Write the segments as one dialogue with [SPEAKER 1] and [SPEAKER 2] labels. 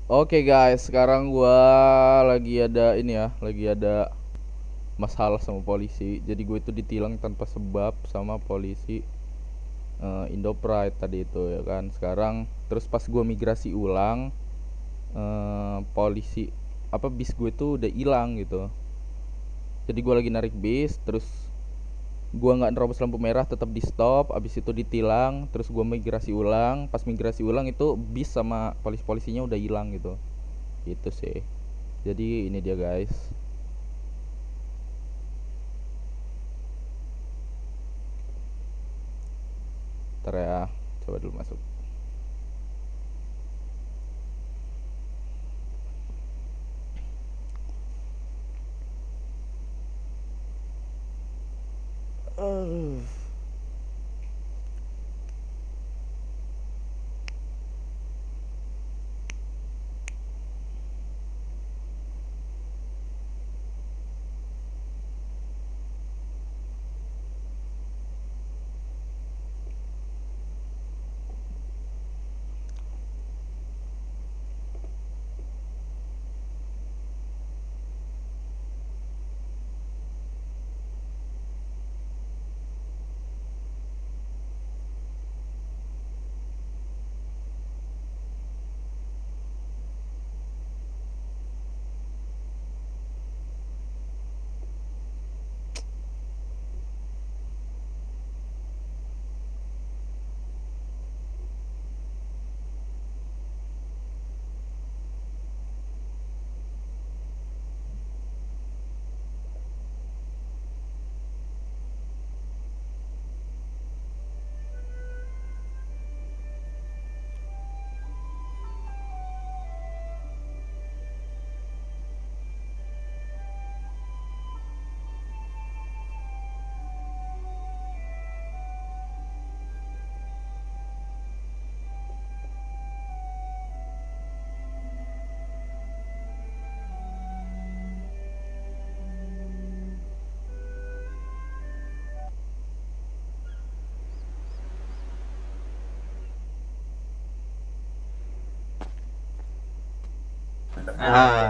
[SPEAKER 1] Oke guys, sekarang gua lagi ada ini ya, lagi ada masalah sama polisi. Jadi gue itu ditilang tanpa sebab sama polisi Indopride tadi itu ya kan. Sekarang terus pas gua migrasi ulang, polisi apa bis gue itu udah hilang gitu. Jadi gua lagi narik bis, terus gua nggak nerobos lampu merah, tetap di stop, abis itu ditilang, terus gua migrasi ulang. Pas migrasi ulang itu bis sama polisinya udah hilang gitu. Itu sih. Jadi ini dia guys. Ntar ya, coba dulu masuk. Aduh.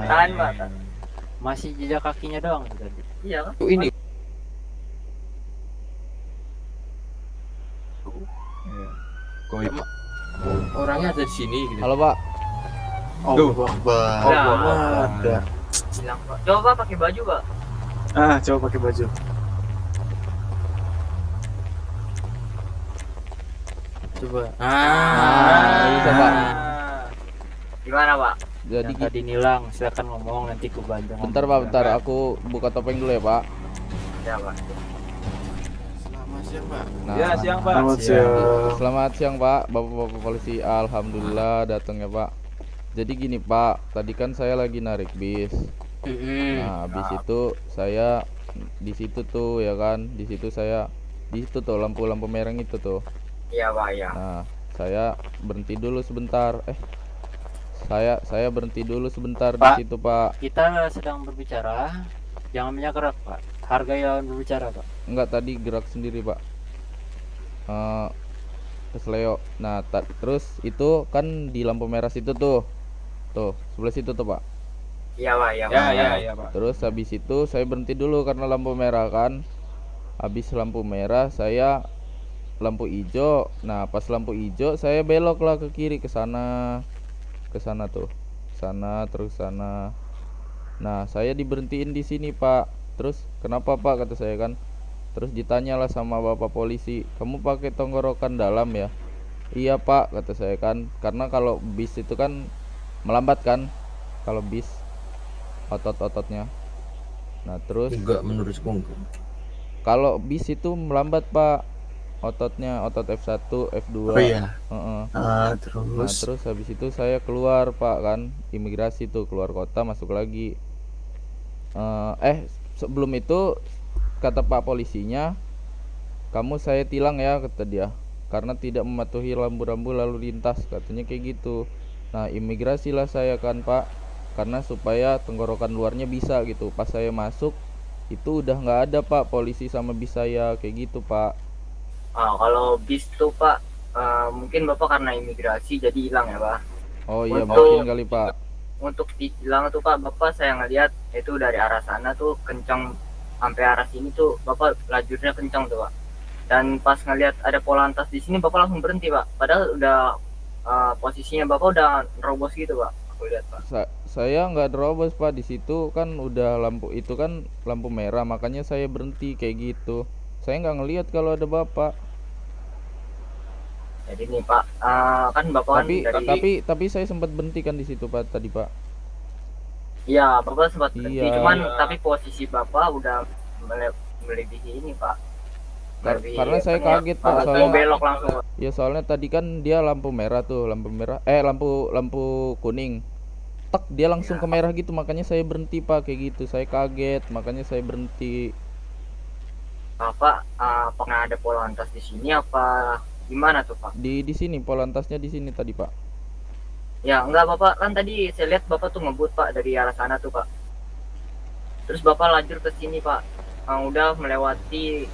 [SPEAKER 2] Tahan Mbak.
[SPEAKER 3] Masih jejak kakinya doang tadi.
[SPEAKER 2] Iya kan?
[SPEAKER 4] Ini kok orangnya ada di sini gitu.
[SPEAKER 1] Halo Pak.
[SPEAKER 4] Duh,
[SPEAKER 2] Ada.
[SPEAKER 4] ada.
[SPEAKER 2] Hilang Pak. Coba Pak pakai baju Pak.
[SPEAKER 5] Coba pakai baju.
[SPEAKER 3] Coba.
[SPEAKER 1] Bisa Pak.
[SPEAKER 2] Gimana Pak?
[SPEAKER 1] Jadi
[SPEAKER 3] Yang tadi nilang, silakan ngomong nanti ku bantu.
[SPEAKER 1] bentar Pak, bentar aku buka topeng dulu ya Pak.
[SPEAKER 2] Ya Pak.
[SPEAKER 4] Selamat siang, Pak.
[SPEAKER 1] Nah,
[SPEAKER 5] Ya, siang Pak.
[SPEAKER 3] Selamat
[SPEAKER 1] selamat siang Pak, Bapak-bapak polisi. Alhamdulillah datang ya Pak. Jadi gini Pak, tadi kan saya lagi narik bis. Nah, habis itu saya di situ tuh ya kan, di situ saya di situ tuh lampu-lampu merah itu tuh.
[SPEAKER 2] Iya Pak ya.
[SPEAKER 1] Nah, saya berhenti dulu sebentar. Saya berhenti dulu sebentar di
[SPEAKER 3] Pak.
[SPEAKER 1] situ, Pak.
[SPEAKER 3] Kita sedang berbicara, jangan banyak gerak, Pak. Hargai lawan berbicara, Pak.
[SPEAKER 1] Enggak, tadi gerak sendiri, Pak. Kesleo. Nah, terus itu kan di lampu merah situ tuh. Tuh, sebelah situ tuh, Pak.
[SPEAKER 2] Iya Pak ya.
[SPEAKER 5] Ya, Pak.
[SPEAKER 1] Terus habis itu saya berhenti dulu karena lampu merah kan. Habis lampu merah saya lampu hijau. Nah, pas lampu hijau saya beloklah ke kiri ke sana. Ke sana tuh. Sana terus sana. Nah, saya diberhentiin di sini, Pak. Terus, kenapa, Pak? Kata saya kan. Terus ditanyalah sama Bapak polisi, "Kamu pakai tenggorokan dalam ya?" "Iya, Pak," kata saya kan. Karena kalau bis itu kan melambat kan. Kalau bis otot-ototnya. Nah, terus
[SPEAKER 4] Enggak menurutku enggak.
[SPEAKER 1] kalau bis itu melambat, Pak. Ototnya, otot F1, F2.
[SPEAKER 5] Oh iya.
[SPEAKER 1] Heeh. Nah,
[SPEAKER 5] Terus.
[SPEAKER 1] terus habis itu saya keluar, Pak, kan. Imigrasi tuh, keluar kota, masuk lagi. Sebelum itu kata Pak polisinya, "Kamu saya tilang ya," kata dia, "karena tidak mematuhi rambu-rambu lalu lintas," katanya kayak gitu. Nah, imigrasi lah saya kan, Pak, karena supaya tenggorokan luarnya bisa gitu. Pas saya masuk itu udah nggak ada, Pak, polisi sama bis saya kayak gitu, Pak.
[SPEAKER 2] Kalau bis tuh Pak, mungkin Bapak karena imigrasi jadi hilang ya Pak.
[SPEAKER 1] Oh iya
[SPEAKER 2] Untuk-
[SPEAKER 1] mungkin kali Pak.
[SPEAKER 2] Untuk di tilang tuh Pak, Bapak saya ngeliat itu dari arah sana tuh kencang sampai arah sini tuh Bapak lajurnya kencang tuh Pak. Dan pas ngeliat ada polantas di sini Bapak langsung berhenti Pak. Padahal udah posisinya Bapak udah nerobos gitu Pak. Aku lihat Pak.
[SPEAKER 1] Saya nggak nerobos Pak, di situ kan udah lampu itu kan lampu merah, makanya saya berhenti kayak gitu. Saya nggak ngelihat kalau ada Bapak.
[SPEAKER 2] Jadi nih Pak, kan Bapak
[SPEAKER 1] Tapi
[SPEAKER 2] kan dari
[SPEAKER 1] tapi saya sempat berhenti kan di situ Pak tadi Pak.
[SPEAKER 2] Iya, Bapak sempat berhenti,
[SPEAKER 1] Iya.
[SPEAKER 2] cuman tapi posisi Bapak udah melebihi ini Pak.
[SPEAKER 1] Karena saya kaget, Pak,
[SPEAKER 2] Mau
[SPEAKER 1] soalnya-
[SPEAKER 2] belok langsung Pak.
[SPEAKER 1] Ya soalnya tadi kan dia lampu merah tuh, lampu kuning. Tek dia langsung ke merah gitu, makanya saya berhenti Pak kayak gitu. Saya kaget, makanya saya berhenti.
[SPEAKER 2] Bapak pernah ada polantas di sini apa gimana tuh Pak?
[SPEAKER 1] Di sini polantasnya di sini tadi Pak.
[SPEAKER 2] Ya enggak Bapak, kan tadi saya lihat Bapak tuh ngebut Pak dari arah sana tuh Pak. Terus Bapak lanjut ke sini Pak. Udah melewati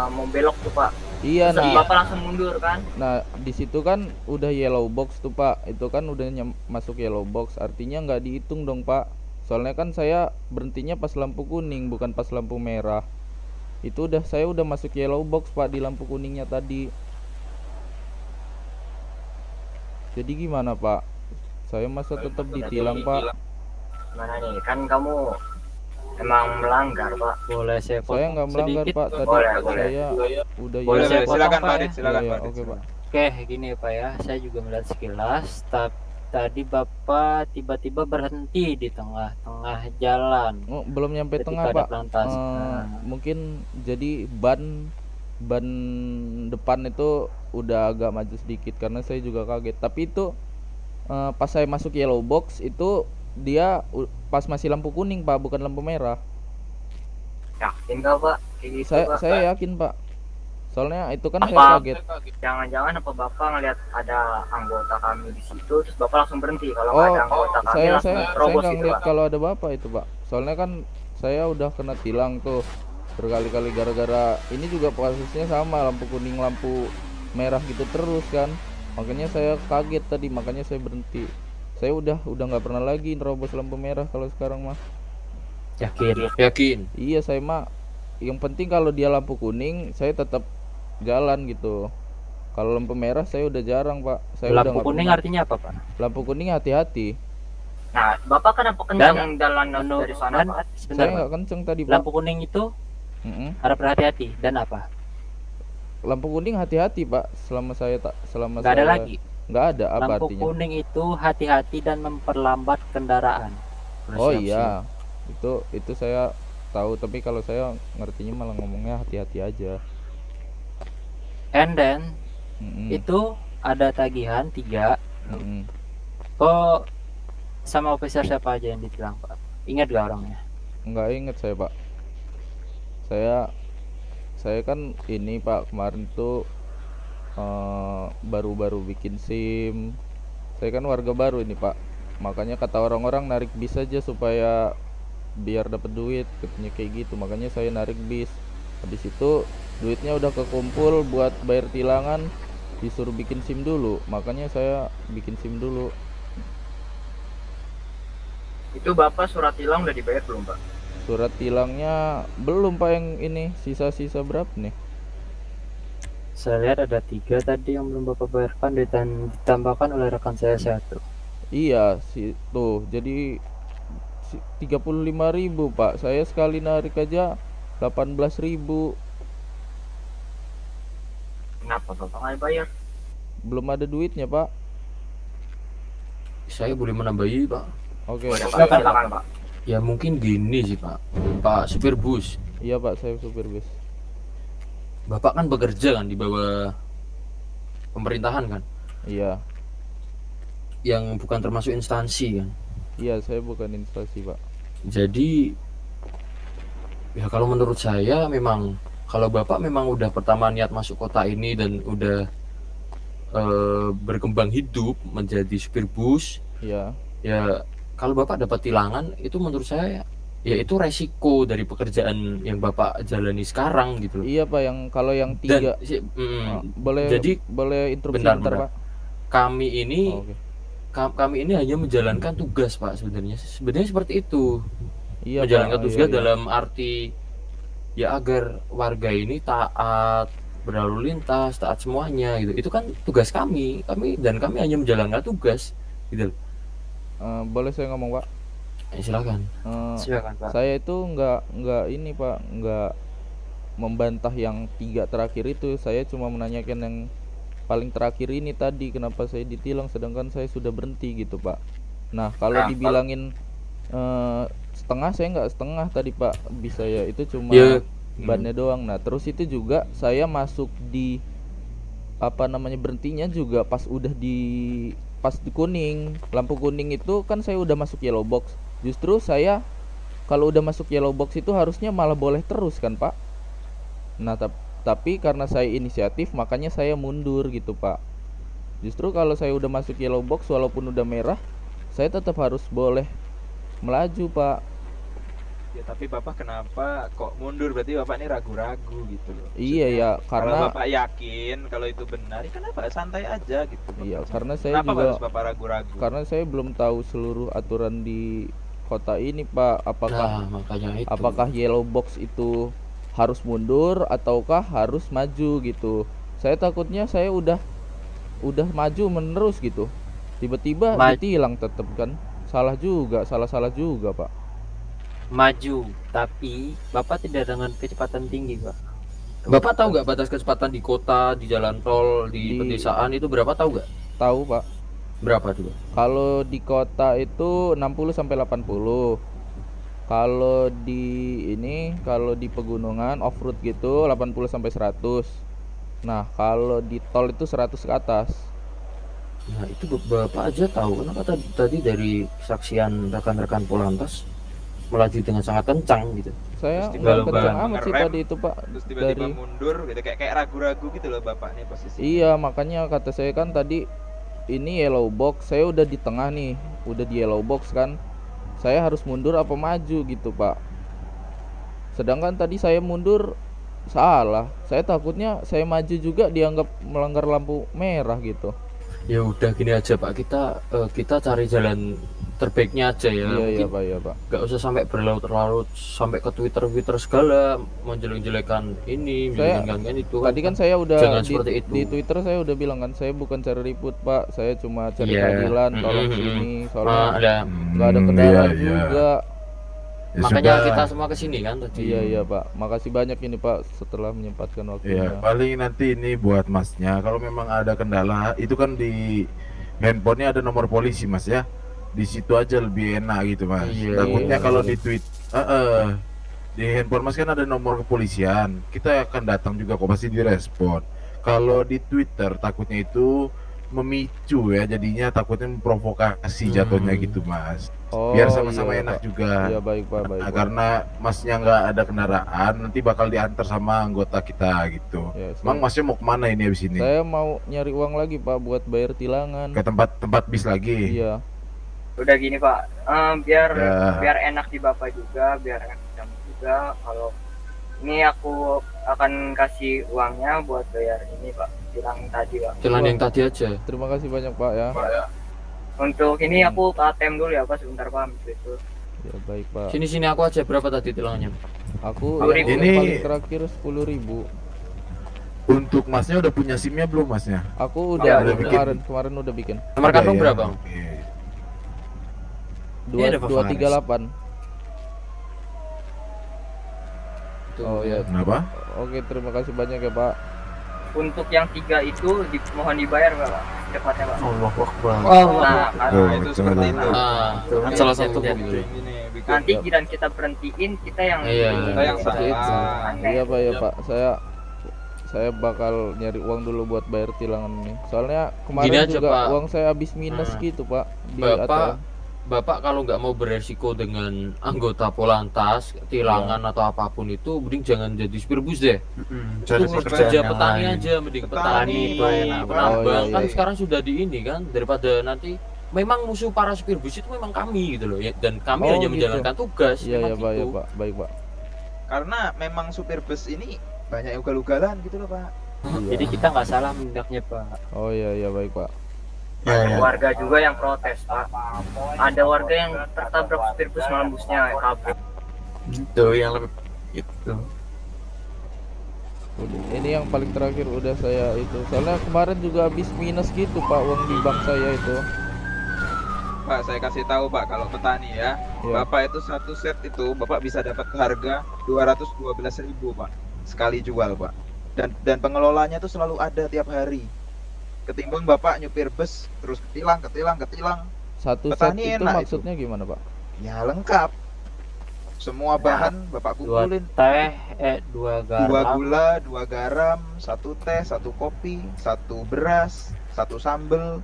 [SPEAKER 2] mau belok tuh Pak.
[SPEAKER 1] Iya,
[SPEAKER 2] Terus
[SPEAKER 1] nah.
[SPEAKER 2] Bapak langsung mundur kan?
[SPEAKER 1] Nah, di situ kan udah yellow box tuh Pak. Itu kan udah masuk yellow box, artinya nggak dihitung dong Pak. Soalnya kan saya berhentinya pas lampu kuning, bukan pas lampu merah. Itu saya udah masuk yellow box Pak di lampu kuningnya tadi. Jadi gimana Pak? Saya masa tetap ditilang Pak?
[SPEAKER 2] Mana nih? Kan kamu emang melanggar Pak.
[SPEAKER 3] Boleh saya
[SPEAKER 1] Saya
[SPEAKER 3] potong
[SPEAKER 1] nggak melanggar
[SPEAKER 3] sedikit?
[SPEAKER 1] Pak. Tadi
[SPEAKER 2] Boleh.
[SPEAKER 1] saya udah
[SPEAKER 3] Boleh
[SPEAKER 1] yellow
[SPEAKER 3] saya
[SPEAKER 1] box.
[SPEAKER 3] potong,
[SPEAKER 4] Silakan
[SPEAKER 3] Pak,
[SPEAKER 4] Pak
[SPEAKER 3] ya?
[SPEAKER 4] Dit, silakan
[SPEAKER 1] Iya,
[SPEAKER 4] Pak Dit,
[SPEAKER 1] oke,
[SPEAKER 4] silakan.
[SPEAKER 1] Pak.
[SPEAKER 3] Oke, gini ya Pak ya, saya juga melihat sekilas, tadi Bapak tiba-tiba berhenti di tengah-tengah jalan
[SPEAKER 1] Oh, belum nyampe
[SPEAKER 3] ketika
[SPEAKER 1] tengah
[SPEAKER 3] ada
[SPEAKER 1] Pak.
[SPEAKER 3] plantasi.
[SPEAKER 1] Mungkin jadi ban depan itu udah agak maju sedikit karena saya juga kaget. Tapi itu pas saya masuk yellow box itu dia pas masih lampu kuning Pak, bukan lampu merah.
[SPEAKER 2] Yakin nggak Pak? Kayak gitu Pak?
[SPEAKER 1] Saya yakin Pak. Soalnya itu kan saya
[SPEAKER 2] Apa?
[SPEAKER 1] kaget.
[SPEAKER 2] Jangan-jangan apa Bapak ngelihat ada anggota kami di situ terus Bapak langsung berhenti. Kalau
[SPEAKER 1] Oh,
[SPEAKER 2] nggak ada anggota kami
[SPEAKER 1] saya
[SPEAKER 2] langsung
[SPEAKER 1] saya
[SPEAKER 2] terobos
[SPEAKER 1] nggak
[SPEAKER 2] gitu
[SPEAKER 1] ngeliat
[SPEAKER 2] Pak.
[SPEAKER 1] kalau ada Bapak itu Pak. Soalnya kan saya udah kena tilang tuh berkali-kali gara-gara ini juga kasusnya sama, lampu kuning lampu merah gitu terus kan. Makanya saya kaget tadi, makanya saya berhenti. Saya udah nggak pernah lagi nerobos lampu merah kalau sekarang mah.
[SPEAKER 3] Yakin?
[SPEAKER 1] Iya, saya mah yang penting kalau dia lampu kuning saya tetap jalan gitu. Kalau lampu merah saya udah jarang Pak. Saya udah
[SPEAKER 3] Lampu
[SPEAKER 1] nggak
[SPEAKER 3] kuning
[SPEAKER 1] pernah.
[SPEAKER 3] artinya apa Pak?
[SPEAKER 1] Lampu kuning hati-hati.
[SPEAKER 2] Nah, Bapak kenapa kencang jalan dari sana
[SPEAKER 3] Dan
[SPEAKER 2] Pak?
[SPEAKER 3] sebentar
[SPEAKER 1] Saya
[SPEAKER 3] Pak.
[SPEAKER 1] nggak kenceng tadi Pak.
[SPEAKER 3] Lampu kuning itu harap berhati-hati dan apa?
[SPEAKER 1] Lampu kuning hati-hati Pak. Selama
[SPEAKER 3] Nggak ada
[SPEAKER 1] saya
[SPEAKER 3] lagi.
[SPEAKER 1] nggak ada apa
[SPEAKER 3] Lampu
[SPEAKER 1] artinya?
[SPEAKER 3] kuning itu hati-hati dan memperlambat kendaraan.
[SPEAKER 1] Oh
[SPEAKER 3] Siap-siap.
[SPEAKER 1] iya, itu saya tahu. Tapi kalau saya ngertinya malah ngomongnya hati-hati aja.
[SPEAKER 3] And then
[SPEAKER 1] Mm-mm.
[SPEAKER 3] itu ada tagihan 3.
[SPEAKER 1] Mm-mm.
[SPEAKER 3] Kok sama officer siapa aja yang ditilang Pak? Ingat gak orangnya?
[SPEAKER 1] Nggak inget saya Pak. Saya kan ini Pak kemarin tuh baru-baru bikin SIM. Saya kan warga baru ini Pak. Makanya kata orang-orang narik bis aja supaya biar dapat duit, katanya kayak gitu. Makanya saya narik bis. Habis itu duitnya udah kekumpul buat bayar tilangan, disuruh bikin SIM dulu. Makanya saya bikin SIM dulu.
[SPEAKER 2] Itu Bapak surat tilang udah dibayar belum Pak?
[SPEAKER 1] Surat tilangnya belum Pak, yang ini sisa-sisa berapa nih?
[SPEAKER 3] Saya lihat ada 3 tadi yang belum Bapak bayarkan dan ditambahkan oleh rekan saya 1.
[SPEAKER 1] Iya tuh, jadi 35.000 Pak. Saya sekali narik aja 18.000.
[SPEAKER 2] Kenapa Bapak nggak bayar?
[SPEAKER 1] Belum ada duitnya Pak.
[SPEAKER 4] Saya boleh menambahi Pak.
[SPEAKER 1] Oke.
[SPEAKER 2] Boleh Pak, silakan Pak.
[SPEAKER 4] Ya mungkin gini sih Pak. Pak supir bus.
[SPEAKER 1] Iya Pak, saya supir bis.
[SPEAKER 4] Bapak kan bekerja kan di bawah pemerintahan kan,
[SPEAKER 1] Iya.
[SPEAKER 4] yang bukan termasuk instansi kan.
[SPEAKER 1] Iya, saya bukan instansi Pak.
[SPEAKER 4] Jadi ya kalau menurut saya memang kalau Bapak memang udah pertama niat masuk kota ini dan udah berkembang hidup menjadi supir bus,
[SPEAKER 1] Iya.
[SPEAKER 4] ya kalau Bapak dapat tilangan itu menurut saya ya itu resiko dari pekerjaan yang Bapak jalani sekarang gitu loh.
[SPEAKER 1] Iya Pak, yang kalau yang
[SPEAKER 4] Dan
[SPEAKER 1] 3 boleh
[SPEAKER 4] jadi
[SPEAKER 1] boleh interupsi
[SPEAKER 4] bentar,
[SPEAKER 1] bentar
[SPEAKER 4] bentar.
[SPEAKER 1] Pak.
[SPEAKER 4] kami ini
[SPEAKER 1] Oh, oke.
[SPEAKER 4] kami ini hanya menjalankan tugas Pak, sebenarnya seperti itu.
[SPEAKER 1] Iya
[SPEAKER 4] Menjalankan
[SPEAKER 1] Pak,
[SPEAKER 4] tugas
[SPEAKER 1] iya.
[SPEAKER 4] dalam arti ya agar warga ini taat berlalu lintas, taat semuanya gitu. Itu kan tugas kami kami hanya menjalankan tugas gitu.
[SPEAKER 1] Boleh saya ngomong Pak?
[SPEAKER 4] Silakan.
[SPEAKER 3] Silakan Pak.
[SPEAKER 1] Saya itu nggak ini Pak, nggak membantah yang 3 terakhir itu. Saya cuma menanyakan yang paling terakhir ini tadi, kenapa saya ditilang sedangkan saya sudah berhenti gitu Pak. Nah kalau dibilangin setengah, saya nggak setengah tadi Pak, bisa ya itu cuma
[SPEAKER 4] Ya,
[SPEAKER 1] bannya doang. Nah terus itu juga saya masuk di apa namanya, berhentinya juga pas di kuning, lampu kuning itu kan saya udah masuk yellow box. Justru saya kalau udah masuk yellow box itu harusnya malah boleh terus kan Pak. Nah tapi karena saya inisiatif makanya saya mundur gitu Pak. Justru kalau saya udah masuk yellow box walaupun udah merah, saya tetap harus boleh melaju Pak.
[SPEAKER 5] Ya tapi Bapak kenapa kok mundur? Berarti Bapak ini ragu-ragu gitu loh.
[SPEAKER 1] Iya ya,
[SPEAKER 5] Kalau
[SPEAKER 1] karena
[SPEAKER 5] Bapak yakin kalau itu benar, ya kenapa santai aja gitu.
[SPEAKER 1] iya,
[SPEAKER 5] Bapak.
[SPEAKER 1] karena saya
[SPEAKER 5] Kenapa
[SPEAKER 1] juga
[SPEAKER 5] harus Bapak ragu-ragu?
[SPEAKER 1] karena saya belum tahu seluruh aturan di kota ini Pak.
[SPEAKER 4] nah makanya itu.
[SPEAKER 1] Apakah yellow box itu harus mundur ataukah harus maju gitu. Saya takutnya saya udah maju menerus gitu, tiba-tiba ditilang tetep kan. Salah juga Pak.
[SPEAKER 3] Maju, tapi Bapak tidak dengan kecepatan tinggi Pak.
[SPEAKER 4] Bapak tahu nggak batas kecepatan di kota, di jalan tol, di pedesaan itu berapa, tahu nggak?
[SPEAKER 1] Tahu Pak.
[SPEAKER 4] Berapa tuh?
[SPEAKER 1] Kalau di kota itu 60 sampai 80. Kalau di pegunungan off-road gitu 80 sampai 100. Nah, kalau di tol itu 100 ke atas.
[SPEAKER 4] Nah, itu Bapak aja tahu kenapa tadi dari kesaksian rekan-rekan Polantas melaju dengan sangat kencang gitu.
[SPEAKER 1] Saya
[SPEAKER 5] Terus
[SPEAKER 1] nggak
[SPEAKER 5] tiba-tiba
[SPEAKER 1] kencang amat sih
[SPEAKER 5] ngerem,
[SPEAKER 1] tadi itu Pak.
[SPEAKER 5] Terus tiba-tiba
[SPEAKER 1] Dari
[SPEAKER 5] mundur gitu, kayak ragu-ragu gitu loh Bapak nih posisi.
[SPEAKER 1] Iya, makanya kata saya kan tadi ini yellow box, saya udah di tengah nih, udah di yellow box kan. Saya harus mundur apa maju gitu Pak. Sedangkan tadi saya mundur salah. Saya takutnya saya maju juga dianggap melanggar lampu merah gitu.
[SPEAKER 4] Ya udah gini aja Pak, kita cari jalan terbaiknya aja ya.
[SPEAKER 1] Iya
[SPEAKER 4] Mungkin
[SPEAKER 1] Pak, iya Pak.
[SPEAKER 4] nggak usah sampai berlarut-larut sampai ke Twitter segala menjelek-jelekan ini, menjelek-jelekan itu.
[SPEAKER 1] Tadi kan saya udah
[SPEAKER 4] jangan seperti itu.
[SPEAKER 1] di Twitter saya udah bilang kan, saya bukan cari ribut Pak, saya cuma cari
[SPEAKER 4] Iya.
[SPEAKER 1] keadilan, tolong sini soalnya
[SPEAKER 4] ada
[SPEAKER 1] nggak ada kendaraan juga.
[SPEAKER 6] Ya
[SPEAKER 4] makanya
[SPEAKER 6] sudah.
[SPEAKER 4] kita semua kesini kan tadi.
[SPEAKER 1] Iya Pak, makasih banyak ini Pak setelah menyempatkan
[SPEAKER 6] Ya,
[SPEAKER 1] waktunya.
[SPEAKER 6] paling nanti ini buat masnya. Kalau memang ada kendala, itu kan di handphonenya ada nomor polisi mas ya. Di situ aja lebih enak gitu mas.
[SPEAKER 4] Iya,
[SPEAKER 6] Takutnya
[SPEAKER 1] iya.
[SPEAKER 6] kalau di tweet, di handphone mas kan ada nomor kepolisian. Kita akan datang juga kok, pasti direspon. Kalau di Twitter takutnya itu memicu ya, jadinya takutnya memprovokasi jatuhnya gitu mas.
[SPEAKER 1] Oh,
[SPEAKER 6] Biar sama-sama
[SPEAKER 1] iya,
[SPEAKER 6] enak
[SPEAKER 1] Pak.
[SPEAKER 6] juga.
[SPEAKER 1] Iya baik Pak, baik
[SPEAKER 6] Nah,
[SPEAKER 1] Pak.
[SPEAKER 6] karena masnya nggak ada kendaraan, nanti bakal diantar sama anggota kita gitu.
[SPEAKER 1] Ya,
[SPEAKER 6] Emang masnya mau kemana ini habis ini?
[SPEAKER 1] saya mau nyari uang lagi Pak buat bayar tilangan.
[SPEAKER 6] Ke tempat bis lagi?
[SPEAKER 1] Iya.
[SPEAKER 2] Udah gini Pak, biar
[SPEAKER 6] Ya.
[SPEAKER 2] biar enak di Bapak juga, biar enak di kamu juga. Kalau ini aku akan kasih uangnya buat bayar ini Pak, tilang tadi Pak.
[SPEAKER 4] Jalan yang tadi aja.
[SPEAKER 1] Terima kasih banyak Pak ya.
[SPEAKER 2] Untuk ini aku ke ATM dulu ya Pak, sebentar Pak, ambil itu.
[SPEAKER 1] Ya baik Pak.
[SPEAKER 4] Sini aku aja, berapa tadi tilangannya?
[SPEAKER 1] Aku
[SPEAKER 2] Kalau
[SPEAKER 1] yang
[SPEAKER 6] ini-
[SPEAKER 1] paling terakhir 10.000.
[SPEAKER 6] Untuk masnya udah punya SIM-nya belum masnya?
[SPEAKER 1] Aku
[SPEAKER 2] Ya,
[SPEAKER 1] udah
[SPEAKER 6] udah
[SPEAKER 1] kemarin udah bikin.
[SPEAKER 4] Nomor
[SPEAKER 6] Udah
[SPEAKER 4] kantong
[SPEAKER 6] ya?
[SPEAKER 4] berapa?
[SPEAKER 6] Oke.
[SPEAKER 4] Ini ada Pak
[SPEAKER 1] 238.
[SPEAKER 4] Tuh,
[SPEAKER 1] Oh ya.
[SPEAKER 6] Kenapa?
[SPEAKER 1] Oke, terima kasih banyak ya Pak.
[SPEAKER 2] Untuk yang 3 itu mohon dibayar Pak, cepatnya Pak.
[SPEAKER 5] Allah Akbar.
[SPEAKER 2] Nah,
[SPEAKER 6] Oh,
[SPEAKER 5] itu seperti itu.
[SPEAKER 4] Kan salah satu
[SPEAKER 3] Iya,
[SPEAKER 4] gitu.
[SPEAKER 5] Ini bikin
[SPEAKER 2] nanti giliran kita berhentiin, kita yang
[SPEAKER 4] Iya.
[SPEAKER 5] kita yang
[SPEAKER 1] Seperti itu.
[SPEAKER 5] salah.
[SPEAKER 2] Aneh.
[SPEAKER 1] Iya Pak ya Pak. Saya bakal nyari uang dulu buat bayar tilangan ini. Soalnya kemarin
[SPEAKER 4] Gini aja,
[SPEAKER 1] juga
[SPEAKER 4] Pak.
[SPEAKER 1] uang saya habis minus gitu Pak di
[SPEAKER 4] Bapak
[SPEAKER 1] ATM.
[SPEAKER 4] Bapak kalau nggak mau beresiko dengan anggota Polantas, tilangan atau apapun itu, mending jangan jadi supir bus deh.
[SPEAKER 5] Cari
[SPEAKER 4] Itu
[SPEAKER 5] pekerjaan
[SPEAKER 4] kerja
[SPEAKER 5] yang
[SPEAKER 4] petani
[SPEAKER 5] lain.
[SPEAKER 4] aja, mending
[SPEAKER 5] Petani,
[SPEAKER 4] petani,
[SPEAKER 5] Pak, enak, Pak.
[SPEAKER 4] penambang
[SPEAKER 1] Oh, iya,
[SPEAKER 4] kan
[SPEAKER 1] iya.
[SPEAKER 4] sekarang sudah di ini kan, daripada nanti memang musuh para supir bus itu memang kami gitu loh ya, dan kami
[SPEAKER 1] Oh,
[SPEAKER 4] hanya
[SPEAKER 1] gitu.
[SPEAKER 4] menjalankan tugas.
[SPEAKER 1] Iya
[SPEAKER 4] memang
[SPEAKER 1] ya Pak ya
[SPEAKER 4] gitu.
[SPEAKER 1] Pak. Baik Pak.
[SPEAKER 5] Karena memang supir bus ini banyak ugal-ugalan gitu loh Pak.
[SPEAKER 1] Iya.
[SPEAKER 3] Jadi kita nggak salah mendaknya Pak.
[SPEAKER 1] Oh iya baik Pak.
[SPEAKER 7] Ya.
[SPEAKER 2] Warga juga yang protes Pak. Ada warga yang tertabrak supir bus malam busnya kabur.
[SPEAKER 7] Itu yang lebih itu.
[SPEAKER 1] Ini yang paling terakhir udah saya itu. Soalnya kemarin juga habis minus gitu Pak uang di bank saya itu.
[SPEAKER 5] Pak, saya kasih tahu Pak, kalau petani ya,
[SPEAKER 1] Iya.
[SPEAKER 5] Bapak itu satu set itu Bapak bisa dapat harga 212.000 Pak sekali jual Pak. Dan pengelolanya itu selalu ada tiap hari. Ketimbang Bapak nyupir bus terus ketilang.
[SPEAKER 1] Satu set
[SPEAKER 5] Petani
[SPEAKER 1] itu
[SPEAKER 5] enak
[SPEAKER 1] maksudnya gimana Pak?
[SPEAKER 5] Ya lengkap. Semua bahan Bapak
[SPEAKER 3] Dua
[SPEAKER 5] kumpulin.
[SPEAKER 3] teh, dua
[SPEAKER 5] Dua
[SPEAKER 3] garam.
[SPEAKER 5] gula, 2 garam, 1 teh, 1 kopi, 1 beras, 1 sambel.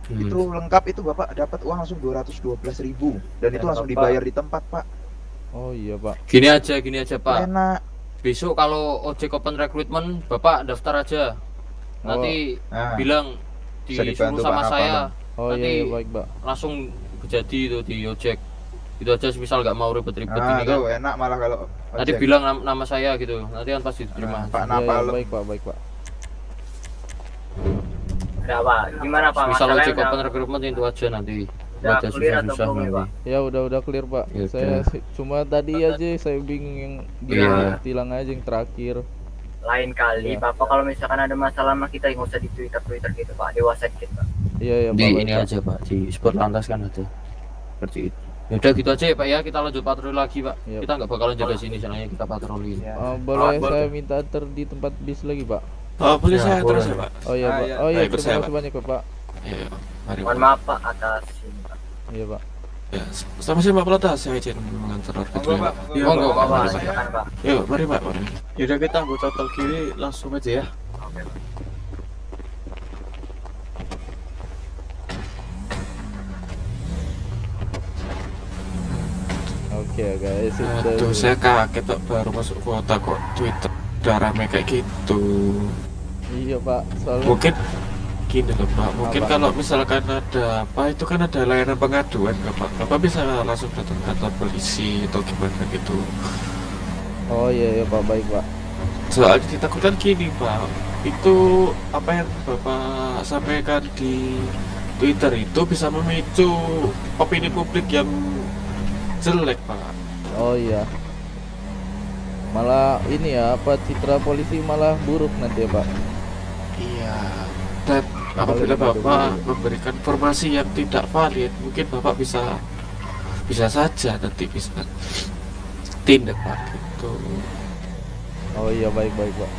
[SPEAKER 5] Itu lengkap, itu Bapak dapat uang langsung 212.000 dan itu
[SPEAKER 3] Dan
[SPEAKER 5] langsung
[SPEAKER 3] Bapak-
[SPEAKER 5] dibayar di tempat Pak.
[SPEAKER 1] Oh iya Pak.
[SPEAKER 4] Gini aja Pak.
[SPEAKER 5] Enak.
[SPEAKER 4] Besok kalau ojek open recruitment, Bapak daftar aja. Nanti
[SPEAKER 5] Nah,
[SPEAKER 4] bilang
[SPEAKER 5] bisa
[SPEAKER 4] disuruh
[SPEAKER 5] dibantu
[SPEAKER 4] sama
[SPEAKER 5] Pak
[SPEAKER 4] saya,
[SPEAKER 1] Oh
[SPEAKER 4] Nanti-
[SPEAKER 1] iya, iya baik Pak.
[SPEAKER 4] langsung jadi itu di ojek. Itu aja misal nggak mau ribet-ribet
[SPEAKER 5] nah
[SPEAKER 4] ini kan.
[SPEAKER 5] tuh enak malah kalau
[SPEAKER 4] Nanti
[SPEAKER 5] ojek.
[SPEAKER 4] bilang nama saya gitu. Nanti kan pasti diterima.
[SPEAKER 5] Nah, Pak
[SPEAKER 1] Iya, iya,
[SPEAKER 5] Napalem.
[SPEAKER 1] baik Pak, baik Pak.
[SPEAKER 2] Udah Pak, gimana Pak?
[SPEAKER 4] Misal
[SPEAKER 2] Masalahnya
[SPEAKER 4] ojek
[SPEAKER 2] udah-
[SPEAKER 4] open recruitment itu aja nanti.
[SPEAKER 2] Udah
[SPEAKER 4] Baca
[SPEAKER 2] clear atau
[SPEAKER 4] susah-susah
[SPEAKER 2] belum nih,
[SPEAKER 4] nanti.
[SPEAKER 2] Pak?
[SPEAKER 1] Ya udah clear Pak.
[SPEAKER 4] Ya
[SPEAKER 1] Saya cuma tadi aja saya bingung yang
[SPEAKER 4] Iya.
[SPEAKER 1] tilang aja yang terakhir.
[SPEAKER 2] Lain kali
[SPEAKER 1] Iya.
[SPEAKER 2] Bapak kalau misalkan ada masalah sama kita nggak usah di Twitter gitu Pak, di WhatsApp kita.
[SPEAKER 1] Iya ya Pak.
[SPEAKER 4] Di
[SPEAKER 1] baik,
[SPEAKER 4] ini
[SPEAKER 1] Pak.
[SPEAKER 4] aja Pak, di sport lantas kan ada. Seperti itu. Ya udah gitu aja ya Pak ya, kita lanjut patroli lagi Pak.
[SPEAKER 1] Iya.
[SPEAKER 4] Kita nggak bakalan jaga sini, soalnya kita patroli.
[SPEAKER 1] Boleh saya minta antar di tempat bis lagi Pak?
[SPEAKER 7] Oh, boleh saya
[SPEAKER 4] boleh.
[SPEAKER 7] terus ya, Pak?
[SPEAKER 1] Oh iya
[SPEAKER 5] Ah,
[SPEAKER 1] Pak.
[SPEAKER 5] iya.
[SPEAKER 1] Oh iya
[SPEAKER 7] Baik,
[SPEAKER 1] terima
[SPEAKER 7] saya,
[SPEAKER 1] kasih banyak Pak.
[SPEAKER 7] Iya, mari.
[SPEAKER 2] Mohon maaf Pak atas ini Pak.
[SPEAKER 1] Iya Pak.
[SPEAKER 7] Ya, sama saya Pak Pelotas, saya izin mengantar
[SPEAKER 5] Monggo
[SPEAKER 7] gitu ya,
[SPEAKER 5] Pak.
[SPEAKER 7] Pak. Iya,
[SPEAKER 4] Monggo,
[SPEAKER 7] Pak.
[SPEAKER 4] Pak.
[SPEAKER 2] Bapak
[SPEAKER 7] Mari, Pak.
[SPEAKER 2] silakan Pak.
[SPEAKER 7] Yuk, mari Pak, mari.
[SPEAKER 8] Yaudah kita ambil total kiri langsung aja ya.
[SPEAKER 2] Oke Pak.
[SPEAKER 1] Oke guys.
[SPEAKER 7] Aduh, saya kaget Pak, baru masuk kota kok Twitter udah rame kayak gitu.
[SPEAKER 1] Iya Pak. Soalnya
[SPEAKER 7] Mungkin gini loh Pak, mungkin
[SPEAKER 1] Apa?
[SPEAKER 7] kalau misalkan ada apa itu kan ada layanan pengaduan nggak Pak? Bapak bisa langsung datang ke kantor polisi atau gimana gitu.
[SPEAKER 1] Oh iya ya Pak, baik Pak.
[SPEAKER 7] Soalnya ditakutkan gini Pak, itu apa yang Bapak sampaikan di Twitter itu bisa memicu opini publik yang jelek Pak.
[SPEAKER 1] Oh iya. Malah ini ya, apa citra polisi malah buruk nanti ya Pak.
[SPEAKER 7] Iya. Dan apabila Bapak memberikan informasi yang tidak valid, mungkin Bapak bisa saja nanti bisa tindak Pak gitu.
[SPEAKER 1] Oh iya baik Pak.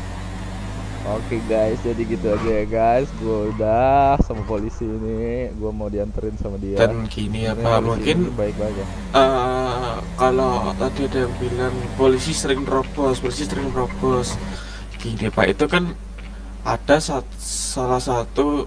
[SPEAKER 1] Oke guys, jadi gitu aja ya guys. Gua udah sama polisi ini, gua mau dianterin sama dia.
[SPEAKER 7] Dan gini ya
[SPEAKER 1] Ini
[SPEAKER 7] Pak,
[SPEAKER 1] polisi
[SPEAKER 7] mungkin
[SPEAKER 1] ini baik-baik ya.
[SPEAKER 7] kalau tadi ada yang bilang polisi sering nerobos, gini Pak, itu kan ada salah satu